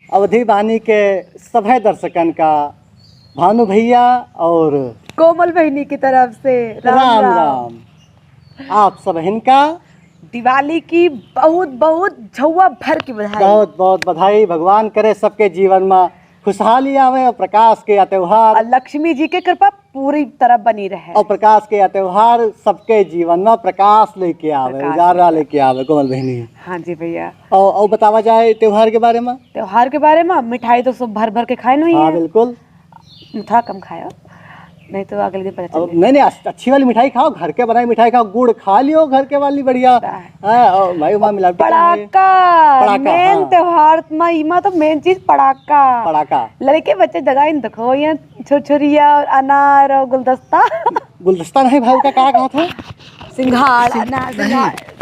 अवधि वाणी के सभे दर्शकन का भानु भैया और कोमल बहनी की तरफ से राम राम। आप सब इनका दिवाली की बहुत बहुत झौवा भर की बधाई। बहुत बहुत बधाई। भगवान करे सबके जीवन में खुशहाली आवे और प्रकाश के त्योहार और लक्ष्मी जी की कृपा पूरी तरह बनी रहे और प्रकाश के त्योहार सबके जीवन में प्रकाश लेके आवे, उजाला लेके आवे। कोमल बहनी हाँ जी भैया। और बतावा जाए त्योहार के बारे में। त्योहार के बारे में मिठाई तो सब भर भर के खाए नहीं हाँ है। बिल्कुल, थोड़ा कम खाया नहीं तो अगले दिन पता चले। नहीं अच्छी वाली मिठाई खाओ, घर के बनाई मिठाई खाओ, गुड़ खा लियो घर के वाली बढ़िया। और भाई वहाँ मिलावटी पड़ाका मेन त्योहार में इमा तो मेन चीज पड़ाका। लड़के बच्चे जगाइन देखो ये छुरछुरिया और अनार और गुलदस्ता नहीं भाई का कहा था सिंघार अनार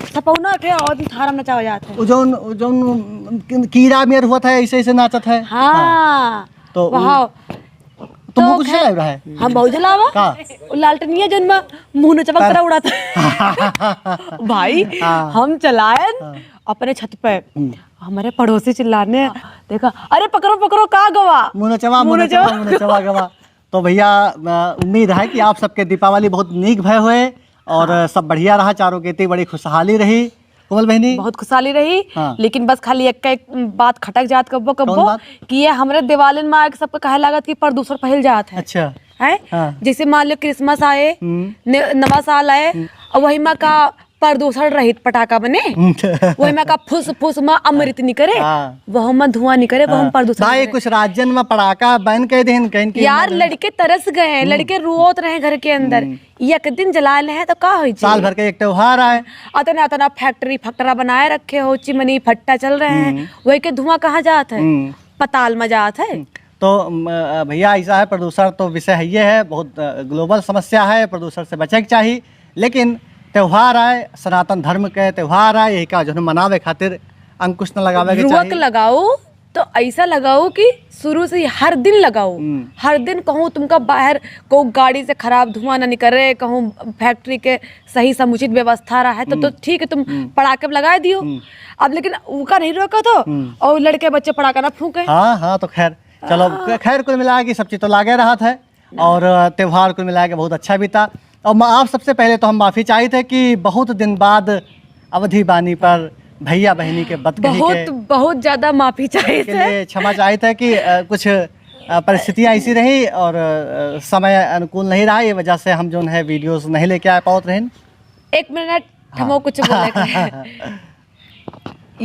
सपौना के और थारम नचावा जाते हैं। जोन कीड़ा मेर हुआ था ऐसे ऐसे नाचत है। हाँ तो वाह तुमको कुछ लग रहा है। हम बहुत जलावा लालटनिया जन में मुंह न चमक तरह उड़ाता भाई। हम चलाए अपने छत पे, हमारे पड़ोसी चिल्लाने देखा अरे पकड़ो पकड़ो का गवा मुंह चवा गवा। तो भैया उम्मीद है कि आप सबके दीपावली बहुत नीक भय हुए और सब बढ़िया रहा, चारों के बड़ी खुशहाली रही। कोमल बहनी बहुत खुशहाली रही। लेकिन बस खाली एक बात खटक जात कब्बो कि ये हमरे दिवाली में आके सबको कहे लागत कि प्रदूषण फैल जात है। अच्छा है जैसे मान लो क्रिसमस आए, नवा साल आए और वही में का प्रदूषण रहित पटाखा बने, वही में का फुस फुस में अमृत नहीं करे, वह में धुआं नहीं करे, वह में प्रदूषण भाई कुछ राज्यन में पटाखा बैन कर देन कहीं यार। लड़के तरस गए हैं, लड़के रोत रहे घर के अंदर। एक दिन जला ले है तो का हो साल भर के एक त्योहार आए, अतना अतना फैक्ट्रा बनाए रखे हो, चिमनी फट्टा चल रहे हैं, वही के धुआं कहाँ जात है, पताल में जात है। तो भैया ऐसा है, प्रदूषण तो विषय है, ये है बहुत ग्लोबल समस्या है, प्रदूषण से बचे के चाहिए। लेकिन त्योहार आए, सनातन धर्म के त्योहार आए, यही का जो मनावे खातिर अंकुश न लगावे के चाहिए। लगाओ तो ऐसा लगाओ कि शुरू से हर दिन लगाओ। हर दिन कहूँ तुमका बाहर को गाड़ी से खराब धुआं ना निकले, कहूँ फैक्ट्री के सही समुचित व्यवस्था रहा है तो ठीक है, तुम पटाखे लगा दियो। अब लेकिन उनका नहीं रोका तो और लड़के बच्चे पटाखा ना फूके। हाँ तो खैर कुल मिला के सब चीज तो लागे रहा था और त्योहार कुल मिला के बहुत अच्छा बीता। और आप सबसे पहले तो हम माफ़ी चाहिए थे कि बहुत दिन बाद अवधि वाणी पर भैया बहनी के बहुत ज़्यादा माफ़ी चाहिए थे, क्षमा चाहिए थे कि कुछ परिस्थितियाँ ऐसी रही और समय अनुकूल नहीं रहा, ये वजह से हम जो है वीडियोस नहीं लेके आ पाते रहे। एक मिनट हम कुछ बोले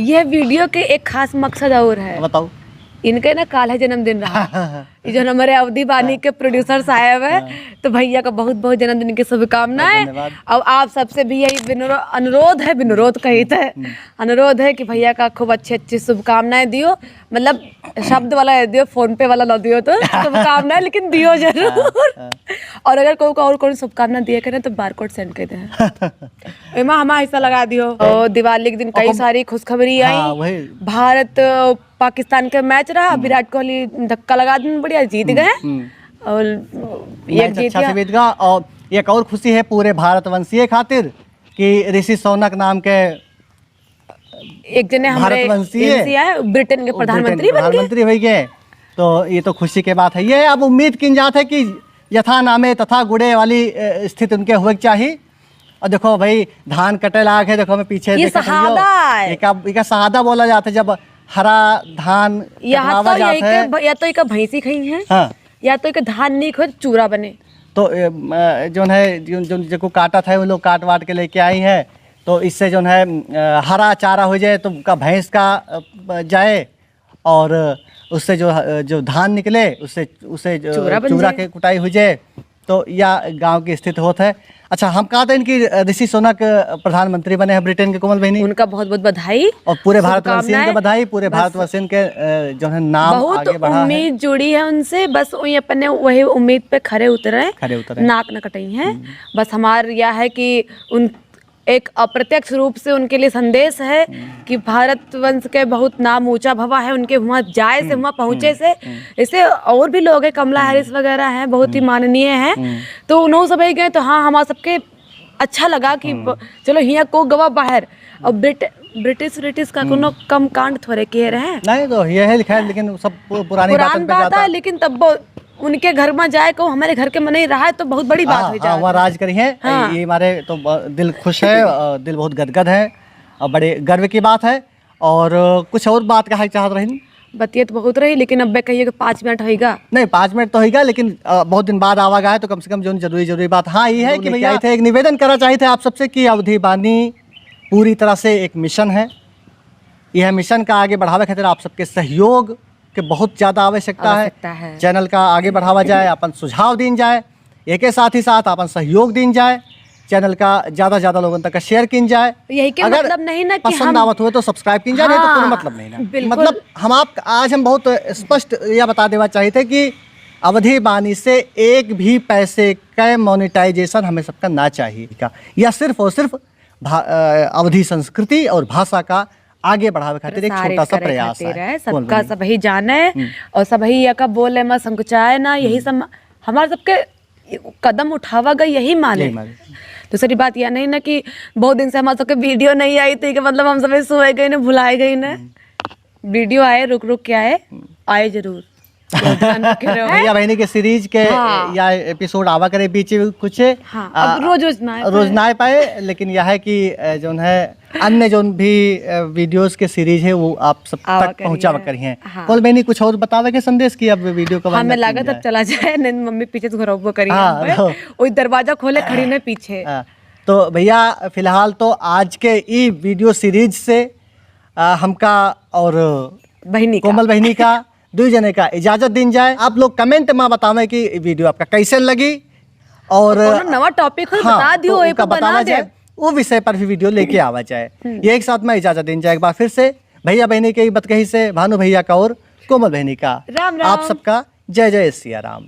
यह वीडियो के एक खास मकसद और है। बताओ। इनके ना काल है जन्मदिन रहा जो हमारे अवधि वाणी के प्रोड्यूसर साहब है, तो भैया का बहुत बहुत जन्मदिन की शुभकामनाएं। और आप सबसे भी यही अनुरोध है कि भैया का खूब अच्छी शुभकामनाएं दियो, मतलब शब्द वाला दियो, फोन पे वाला ना दियो तो शुभकामनाएं, लेकिन दियो जरूर। और अगर कोई और कौन शुभकामना दिए करें तो बारकोड सेंड कर दें, एमा हमारा हिस्सा लगा दियो। और दिवाली के दिन कई सारी खुशखबरी आई। भारत पाकिस्तान के मैच रहा, विराट कोहली धक्का लगा दिन बढ़िया जीत गए और एक अच्छा से बीत गया। और एक और खुशी है पूरे भारतवंशीय खातिर कि ऋषि सोनक नाम के एक जने हमारे ब्रिटेन के प्रधानमंत्री बन गए। तो ये तो खुशी के बात है। ये अब उम्मीद की जात है कि यथा नामे तथा गुड़े वाली स्थिति उनके हुए चाहिए। और देखो भाई धान कटे लाग है, देखो मैं पीछे शहादा बोला जाता है जब हरा धान कटवावा जाता है। या तो एक भैंसी खाई है, या तो एक धान नहीं खो चूरा बने। तो जो है जो काटा था वो लोग काट वाट के लेके आई है, तो इससे जो है हरा चारा हो जाए तो उनका भैंस का जाए और उससे जो धान निकले उससे चूरा के कुटाई हो जाए, तो या गांव की स्थिति होता है। अच्छा, हम कहते हैं कि ऋषि सोनक प्रधानमंत्री बने हैं ब्रिटेन के। कोमल बहनी उनका बहुत बहुत बधाई और पूरे भारतवासियों को बधाई। पूरे भारतवासियों के जो है नाम बहुत आगे बढ़ा है। उम्मीद जुड़ी है उनसे, बस अपने वही उम्मीद पे खरे उतरे नाक न कटाई है। बस हमारा यह है कि उन एक अप्रत्यक्ष रूप से उनके लिए संदेश है कि भारत वंश के बहुत नाम ऊंचा भवा है, उनके वहाँ जाए से वहाँ पहुँचे से। इससे और भी लोग हैं, कमला हैरिस वगैरह हैं, बहुत ही माननीय हैं, तो उन्होंने सब गए। तो हाँ, हमारा सबके अच्छा लगा कि चलो यहाँ को गवा बाहर। और ब्रिटिश का कोनो कम कांड थोड़े किए रहे। नहीं तो ये है लिखा है, लेकिन सब पुरानी बातों पुरान पे बात जाता है, लेकिन तब वो उनके घर में जाए को हमारे घर के में नहीं रहा है तो बहुत बड़ी बात हो जाती है। वहाँ राज करी है। हाँ। ये हमारे तो दिल खुश है, दिल बहुत गदगद है और बड़े गर्व की बात है। और कुछ और बात कहा चाहत रही? बतियत बहुत रही, लेकिन अब कहिए कि 5 मिनट होगा। नहीं 5 मिनट तो होगा, लेकिन बहुत दिन बाद आवा गया है तो कम से कम जो जरूरी बात हाँ ये है कि भैया थे एक निवेदन करना चाहिए थे आप सबसे कि अवधी बानी पूरी तरह से एक मिशन है। यह मिशन का आगे बढ़ावे खातिर आप सबके सहयोग के बहुत ज़्यादा आवश्यकता है। चैनल का आगे बढ़ावा जाए, अपन सुझाव दीन जाए, एक साथ ही साथ अपन सहयोग दीन जाए, चैनल का ज़्यादा लोगों तक शेयर किन जाए। यही के अगर मतलब नहीं ना कि पसंद आवत हुए तो सब्सक्राइब किन जाए, नहीं तो कोई मतलब नहीं ना। मतलब आज हम बहुत स्पष्ट यह बता देना चाहते कि अवधी बानी से एक भी पैसे का मोनेटाइजेशन हमें सबका ना चाहिए, या सिर्फ और सिर्फ अवधी संस्कृति और भाषा का आगे बढ़ावे खातिर एक छोटा सा प्रयास है। सबका सब ही जाने और सब ही का बोले मैं संकुचाए ना, यही सब हमारे सबके कदम उठावा गई यही माने। दूसरी बात यह नहीं ना कि बहुत दिन से हमारे सबके वीडियो नहीं आई थी कि मतलब हम सब सोए गए ना, भुलाए गए ना। वीडियो आए रुक के आए जरूर। भैया बहनी के सीरीज के या एपिसोड आवा करे बीच कुछ रोज ना पाए, लेकिन यह है कि जो है अन्य जो भी वीडियोस के सीरीज है वो आप सब तक पहुंचा कर हैं। कल बहनी कुछ और बतावे के संदेश की अब वीडियो का हमें लागत अब चला जाए, नहीं मम्मी पीछे से घरौबो करी वही दरवाजा खोले खड़ी ने पीछे। तो भैया फिलहाल तो आज के ई वीडियो सीरीज से हमका और बहनी कोमल बहनी का 2 जने का इजाजत दिन जाए। आप लोग कमेंट में बतावे कि वीडियो आपका कैसे लगी और नवा टॉपिक बता दियो, तो बना जाए वो विषय पर भी वीडियो लेके आवा जाए। ये एक साथ में इजाजत दिन जाए एक बार फिर से भैया बहनी के बतकही से, भानु भैया का और कोमल बहनी का, राम राम। आप सबका जय जय सिया राम।